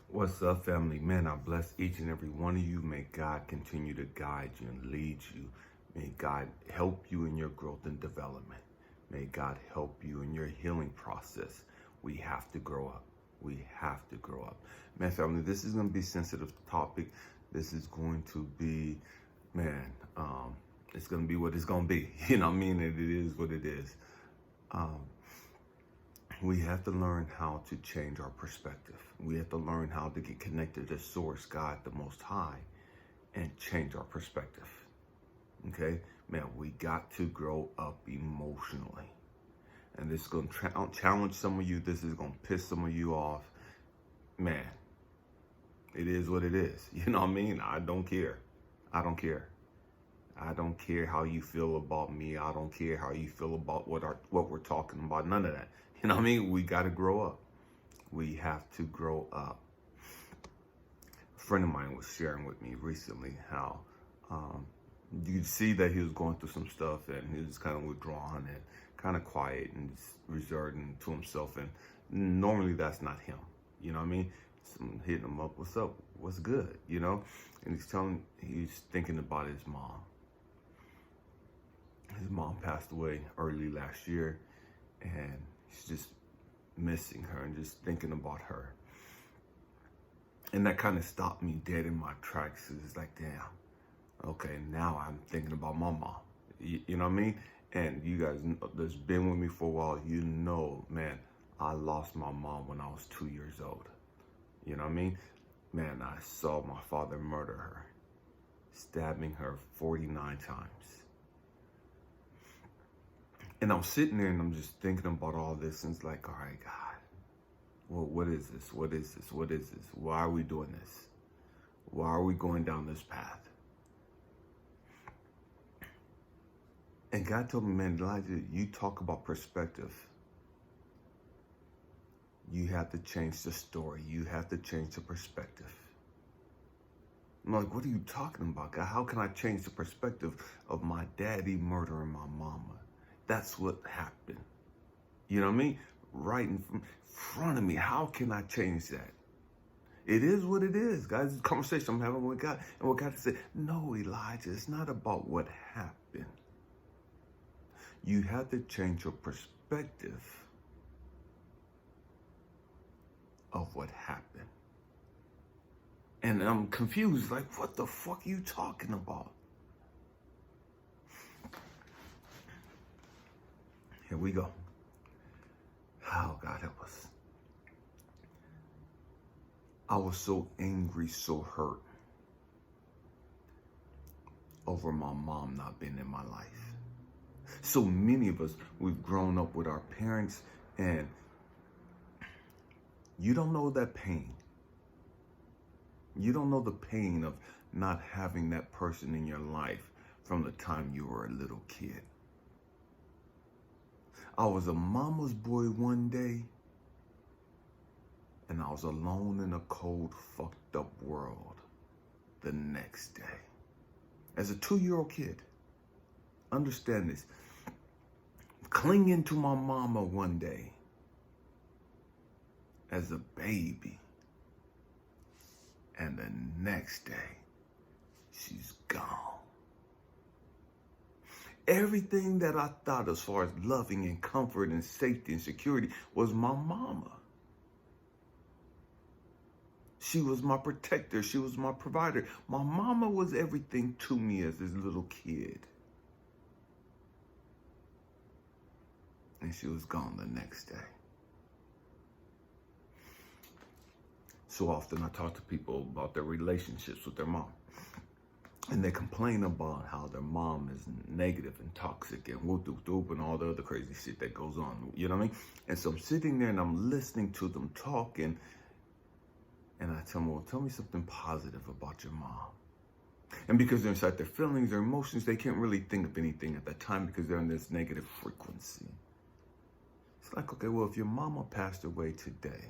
What's up, family? Man, I bless each and every one of you. May God continue to guide you and lead you. May God help you in your growth and development. May God help you in your healing process. We have to grow up. We have to grow up. Man, family, this is going to be a sensitive topic. This is going to be, man, it's going to be what it's going to be. You know what I mean? And it is what it is. We have to learn how to change our perspective. We have to learn how to get connected to Source, God, the Most High, and change our perspective. Okay? Man, we got to grow up emotionally. And this is going to challenge some of you. This is going to piss some of you off. Man, it is what it is. You know what I mean? I don't care. I don't care. I don't care how you feel about me. I don't care how you feel about what we're talking about. None of that. You know what I mean? We got to grow up. We have to grow up. A friend of mine was sharing with me recently how you could see that he was going through some stuff and he was kind of withdrawn and kind of quiet and reserving to himself. And normally that's not him. You know what I mean? Someone hitting him up, what's up? What's good? You know? And he's thinking about his mom. His mom passed away early last year, and he's just missing her and just thinking about her. And that kind of stopped me dead in my tracks. It's like, damn, okay, now I'm thinking about my mom. You know what I mean? And you guys that's been with me for a while, you know, man, I lost my mom when I was 2 years old. You know what I mean? Man, I saw my father murder her, stabbing her 49 times. And I'm sitting there and I'm just thinking about all this, and it's like, all right, God, well, what is this? What is this? What is this? Why are we doing this? Why are we going down this path? And God told me, man, Elijah, you talk about perspective. You have to change the story. You have to change the perspective. I'm like, what are you talking about, God? How can I change the perspective of my daddy murdering my mama? That's what happened. You know what I mean? Right in front of me. How can I change that? It is what it is, guys. It's a conversation I'm having with God. And what God said, no, Elijah, it's not about what happened. You have to change your perspective of what happened. And I'm confused, like, what the fuck are you talking about? Here we go. Oh, God help us. I was so angry, so hurt over my mom not being in my life. So many of us, we've grown up with our parents, and you don't know that pain. You don't know the pain of not having that person in your life from the time you were a little kid. I was a mama's boy one day, and I was alone in a cold, fucked up world the next day. As a 2-year-old kid, understand this, clinging to my mama one day as a baby, and the next day, she's gone. Everything that I thought as far as loving and comfort and safety and security was my mama. She was my protector. She was my provider. My mama was everything to me as this little kid. And she was gone the next day. So often I talk to people about their relationships with their mom. And they complain about how their mom is negative and toxic and whoop-doop-doop and all the other crazy shit that goes on. You know what I mean? And so I'm sitting there and I'm listening to them talk, and I tell them, well, tell me something positive about your mom. And because they're inside their feelings, their emotions, they can't really think of anything at that time because they're in this negative frequency. It's like, okay, well, if your mama passed away today,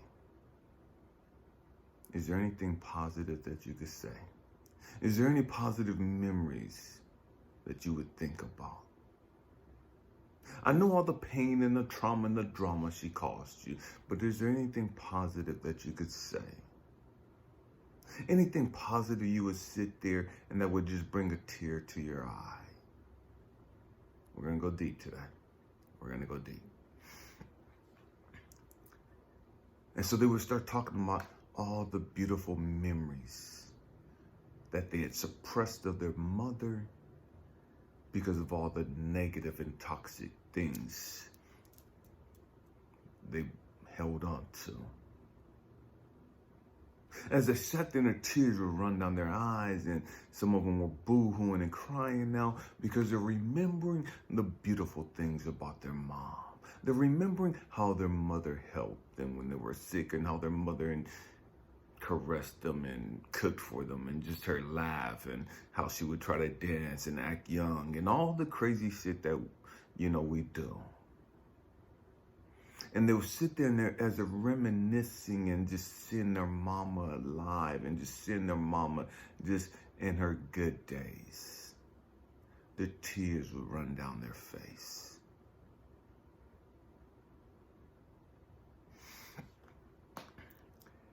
is there anything positive that you could say? Is there any positive memories that you would think about? I know all the pain and the trauma and the drama she caused you, but is there anything positive that you could say? Anything positive, you would sit there and that would just bring a tear to your eye. We're going to go deep today. We're going to go deep. And so they would start talking about all the beautiful memories that they had suppressed of their mother because of all the negative and toxic things they held on to. As they sat there, their tears would run down their eyes, and some of them were boo-hooing and crying now because they're remembering the beautiful things about their mom. They're remembering how their mother helped them when they were sick, and how their mother caressed them and cooked for them, and just her laugh, and how she would try to dance and act young, and all the crazy shit that, we do. And they would sit there and as they're reminiscing and just seeing their mama alive and just seeing their mama just in her good days. The tears would run down their face.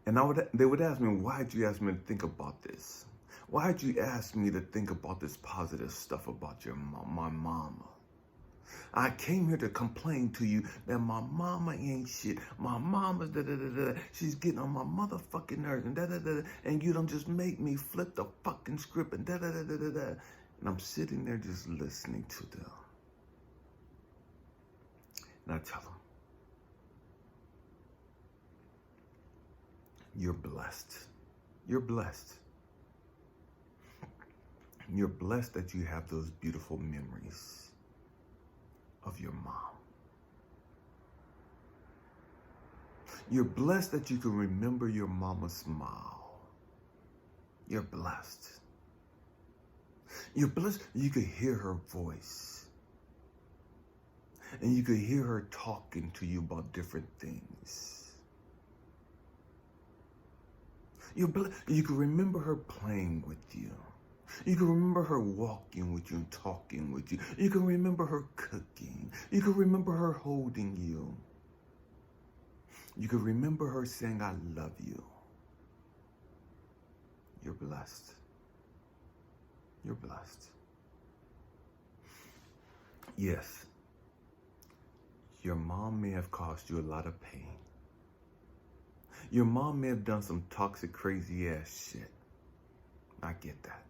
And they would ask me, why'd you ask me to think about this? Why'd you ask me to think about this positive stuff about my mama? I came here to complain to you that my mama ain't shit. My mama's da-da-da-da. She's getting on my motherfucking nerves and da-da-da-da. And you don't just make me flip the fucking script and da-da-da-da-da. And I'm sitting there just listening to them. And I tell them, you're blessed. You're blessed. You're blessed that you have those beautiful memories of your mom. You're blessed that you can remember your mama's smile. You're blessed. You're blessed you could hear her voice. And you could hear her talking to you about different things. You're blessed you can remember her playing with you. You can remember her walking with you and talking with you. You can remember her cooking. You can remember her holding you. You can remember her saying, I love you. You're blessed. You're blessed. Yes, your mom may have caused you a lot of pain. Your mom may have done some toxic, crazy ass shit. I get that.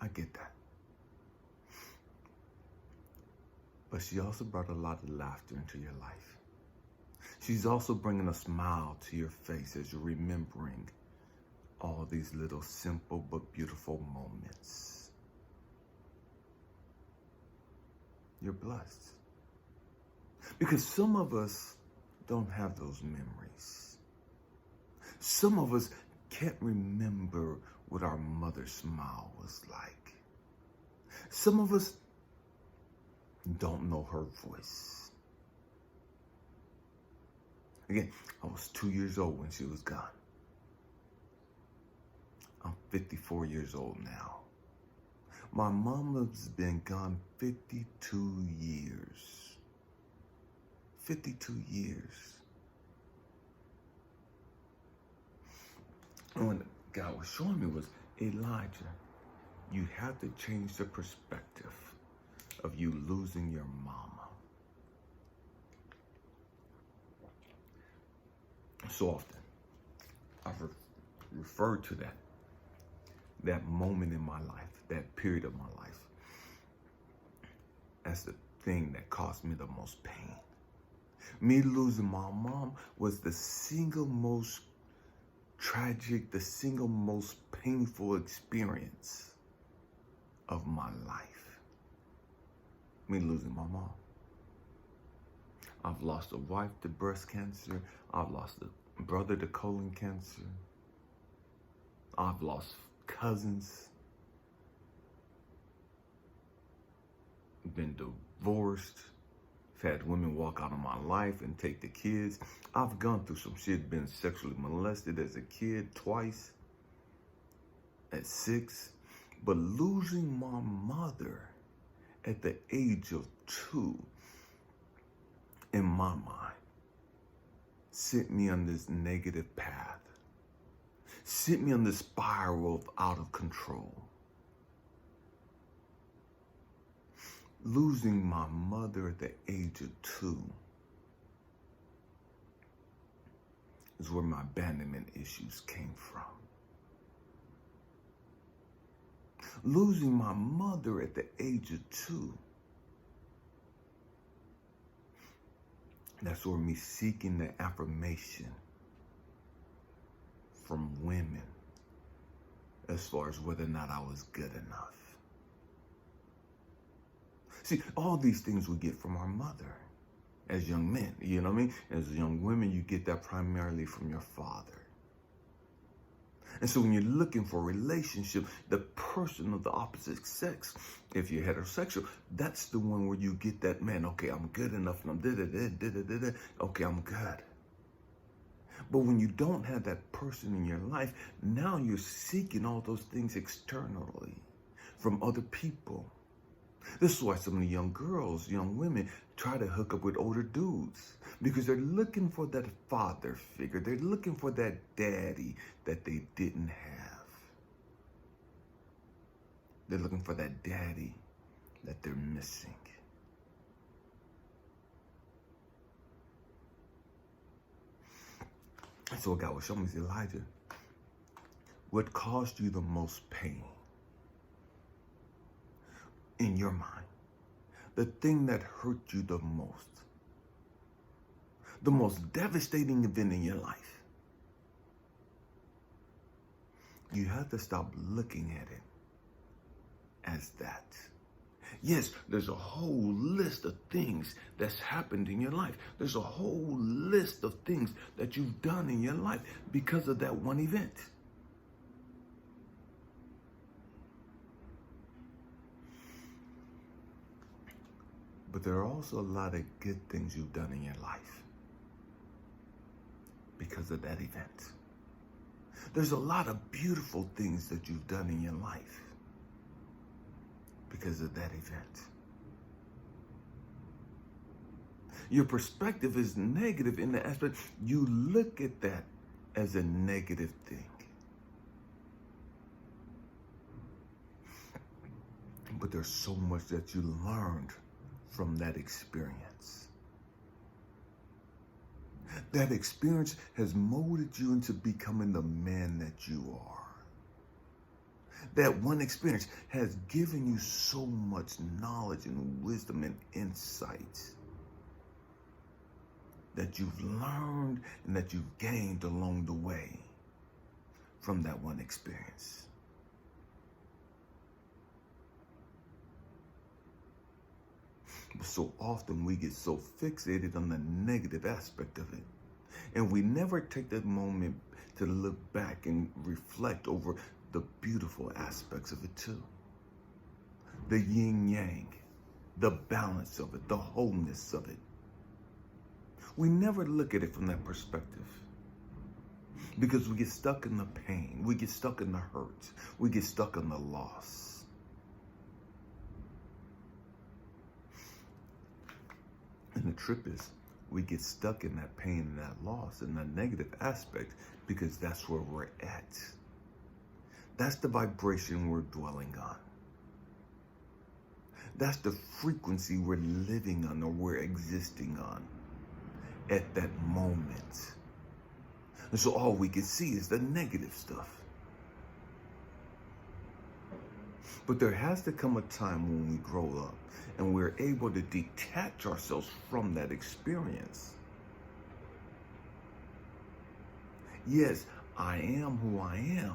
I get that. But she also brought a lot of laughter into your life. She's also bringing a smile to your face as you're remembering all these little simple but beautiful moments. You're blessed. Because some of us don't have those memories. Some of us can't remember what our mother's smile was like. Some of us don't know her voice. Again, I was 2 years old when she was gone. I'm 54 years old now. My mama's been gone 52 years. 52 years. And what God was showing me was, Elijah, you have to change the perspective of you losing your mama. So often, I've referred to that moment in my life, that period of my life, as the thing that caused me the most pain. Me losing my mom was the single most tragic, the single most painful experience of my life. Me losing my mom. I've lost a wife to breast cancer. I've lost a brother to colon cancer. I've lost cousins. Been divorced. I've had women walk out of my life and take the kids. I've gone through some shit, been sexually molested as a kid twice, at 6. But losing my mother at the age of 2, in my mind, sent me on this negative path. sent me on this spiral of out of control. Losing my mother at the age of 2 is where my abandonment issues came from. Losing my mother at the age of 2, that's where me seeking the affirmation from women as far as whether or not I was good enough. See, all these things we get from our mother as young men, you know what I mean? As young women, you get that primarily from your father. And so when you're looking for a relationship, the person of the opposite sex, if you're heterosexual, that's the one where you get that, man, okay, I'm good enough, and I'm da-da-da-da-da-da, okay, I'm good. But when you don't have that person in your life, now you're seeking all those things externally from other people. This is why so many young girls, young women, try to hook up with older dudes, because they're looking for that father figure. They're looking for that daddy that they didn't have. They're looking for that daddy that they're missing. And so what God was showing me is, Elijah, what caused you the most pain in your mind, the thing that hurt you the most devastating event in your life, you have to stop looking at it as that. Yes, there's a whole list of things that's happened in your life. There's a whole list of things that you've done in your life because of that one event. But there are also a lot of good things you've done in your life because of that event. There's a lot of beautiful things that you've done in your life because of that event. Your perspective is negative in the aspect you look at that as a negative thing. But there's so much that you learned from that experience. That experience has molded you into becoming the man that you are. That one experience has given you so much knowledge and wisdom and insight that you've learned and that you've gained along the way from that one experience. But so often we get so fixated on the negative aspect of it, and we never take that moment to look back and reflect over the beautiful aspects of it too. The yin yang, the balance of it, the wholeness of it. We never look at it from that perspective because we get stuck in the pain, we get stuck in the hurt, we get stuck in the loss. And the trip is, we get stuck in that pain and that loss and that negative aspect because that's where we're at. That's the vibration we're dwelling on. That's the frequency we're living on or we're existing on at that moment. And so all we can see is the negative stuff. But there has to come a time when we grow up and we're able to detach ourselves from that experience. Yes, I am who I am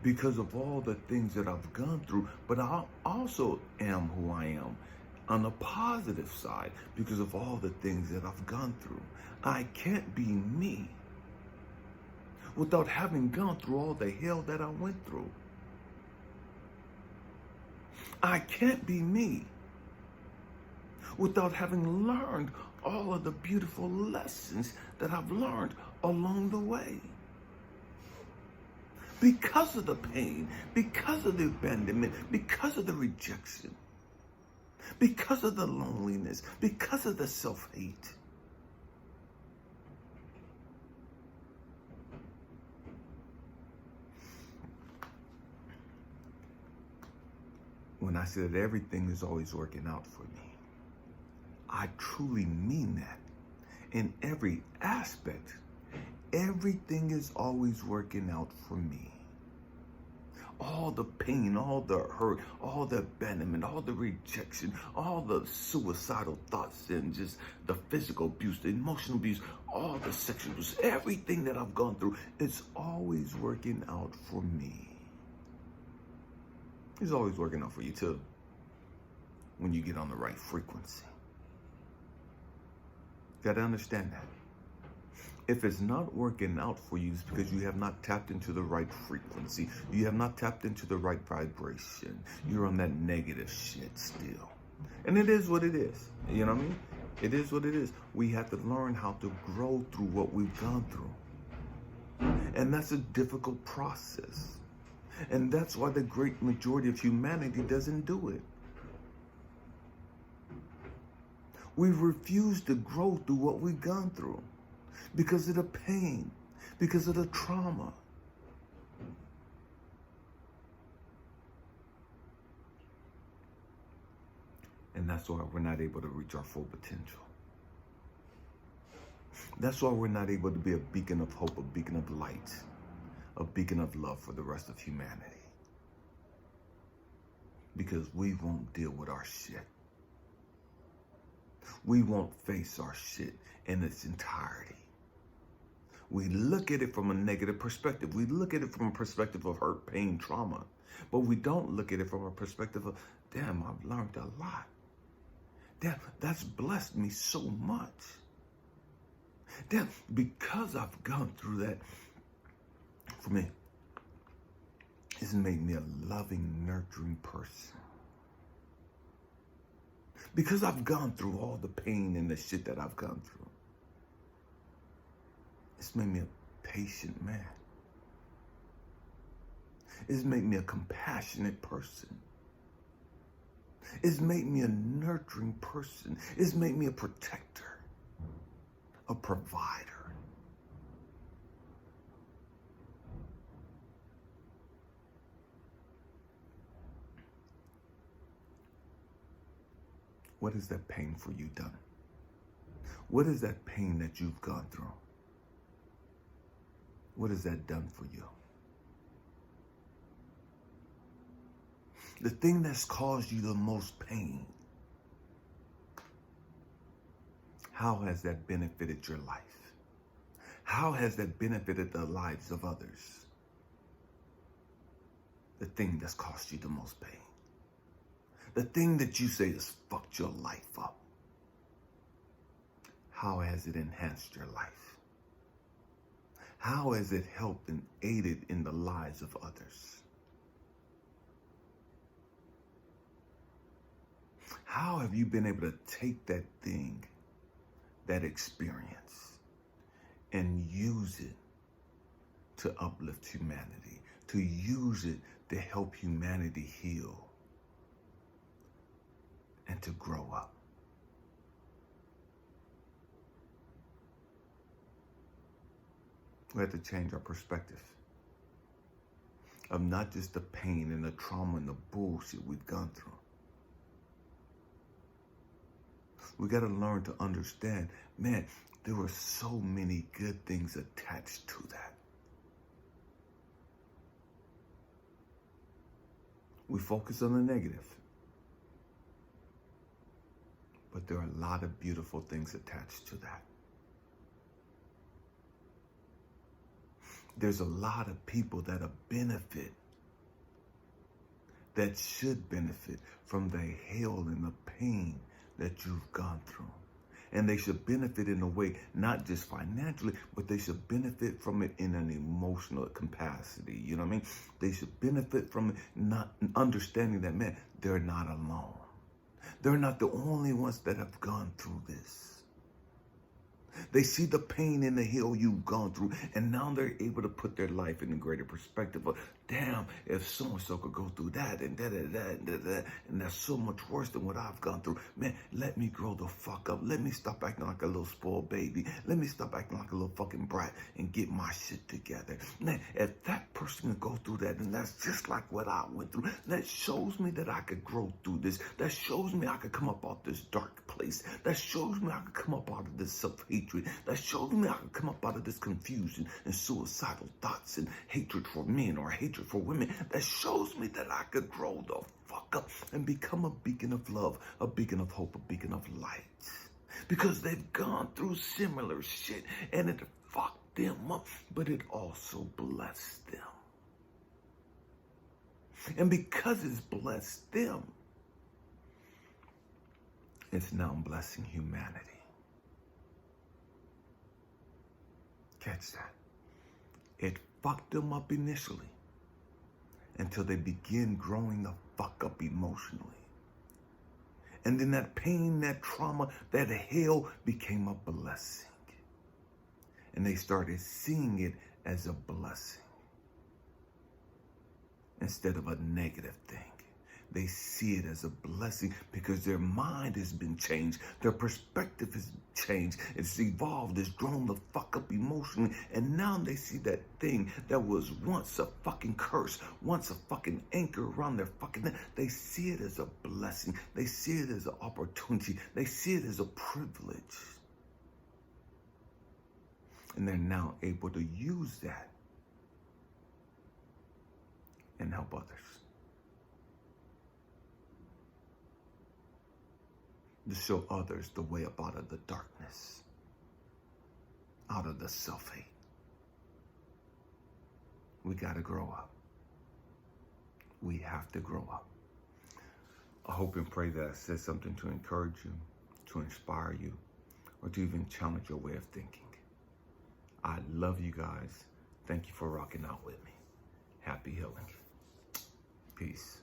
because of all the things that I've gone through, but I also am who I am on the positive side because of all the things that I've gone through. I can't be me without having gone through all the hell that I went through. I can't be me without having learned all of the beautiful lessons that I've learned along the way. Because of the pain, because of the abandonment, because of the rejection, because of the loneliness, because of the self-hate. when I say that everything is always working out for me, I truly mean that. In every aspect, everything is always working out for me. All the pain, all the hurt, all the abandonment, all the rejection, all the suicidal thoughts, and just the physical abuse, the emotional abuse, all the sexual abuse, everything that I've gone through, it's always working out for me. It's always working out for you too, when you get on the right frequency. You gotta understand that. If it's not working out for you, it's because you have not tapped into the right frequency. You have not tapped into the right vibration. You're on that negative shit still. And it is what it is. You know what I mean? It is what it is. We have to learn how to grow through what we've gone through. And that's a difficult process. And that's why the great majority of humanity doesn't do it. We refuse to grow through what we've gone through because of the pain, because of the trauma. And that's why we're not able to reach our full potential. That's why we're not able to be a beacon of hope, a beacon of light, a beacon of love for the rest of humanity. Because we won't deal with our shit. We won't face our shit in its entirety. We look at it from a negative perspective. We look at it from a perspective of hurt, pain, trauma. But we don't look at it from a perspective of, damn, I've learned a lot. Damn, that's blessed me so much. Damn, because I've gone through that, for me, it's made me a loving, nurturing person. Because I've gone through all the pain and the shit that I've gone through, it's made me a patient man. It's made me a compassionate person. It's made me a nurturing person. It's made me a protector, a provider. What has that pain for you done? What is that pain that you've gone through? What has that done for you? The thing that's caused you the most pain, how has that benefited your life? How has that benefited the lives of others? The thing that's caused you the most pain. The thing that you say has fucked your life up. How has it enhanced your life? How has it helped and aided in the lives of others? How have you been able to take that thing, that experience, and use it to uplift humanity, to use it to help humanity heal and to grow up? We have to change our perspective of not just the pain and the trauma and the bullshit we've gone through. We got to learn to understand, man, there were so many good things attached to that. We focus on the negative, but there are a lot of beautiful things attached to that. There's a lot of people that benefit, that should benefit from the hell and the pain that you've gone through. And they should benefit in a way, not just financially, but they should benefit from it in an emotional capacity. You know what I mean? They should benefit from it, not understanding that, man, they're not alone. They're not the only ones that have gone through this. They see the pain and the hell you've gone through, and now they're able to put their life in a greater perspective of, damn, if so-and-so could go through that and that, and that's so much worse than what I've gone through. Man, let me grow the fuck up. Let me stop acting like a little spoiled baby. Let me stop acting like a little fucking brat and get my shit together. Man, if that person person to go through that, and that's just like what I went through. That shows me that I could grow through this. That shows me I could come up out this dark place. That shows me I could come up out of this self-hatred. That shows me I could come up out of this confusion and suicidal thoughts and hatred for men or hatred for women. That shows me that I could grow the fuck up and become a beacon of love, a beacon of hope, a beacon of light. Because they've gone through similar shit, and it fucked them up, but it also blessed them. And because it's blessed them, it's now blessing humanity. Catch that. It fucked them up initially until they begin growing the fuck up emotionally. And then that pain, that trauma, that hell became a blessing. And they started seeing it as a blessing instead of a negative thing. They see it as a blessing because their mind has been changed. Their perspective has changed. It's evolved. It's grown the fuck up emotionally. And now they see that thing that was once a fucking curse, once a fucking anchor around their fucking neck. They see it as a blessing. They see it as an opportunity. They see it as a privilege. And they're now able to use that and help others. To show others the way up out of the darkness, out of the self-hate. We got to grow up. We have to grow up. I hope and pray that I said something to encourage you, to inspire you, or to even challenge your way of thinking. I love you guys. Thank you for rocking out with me. Happy healing. Peace.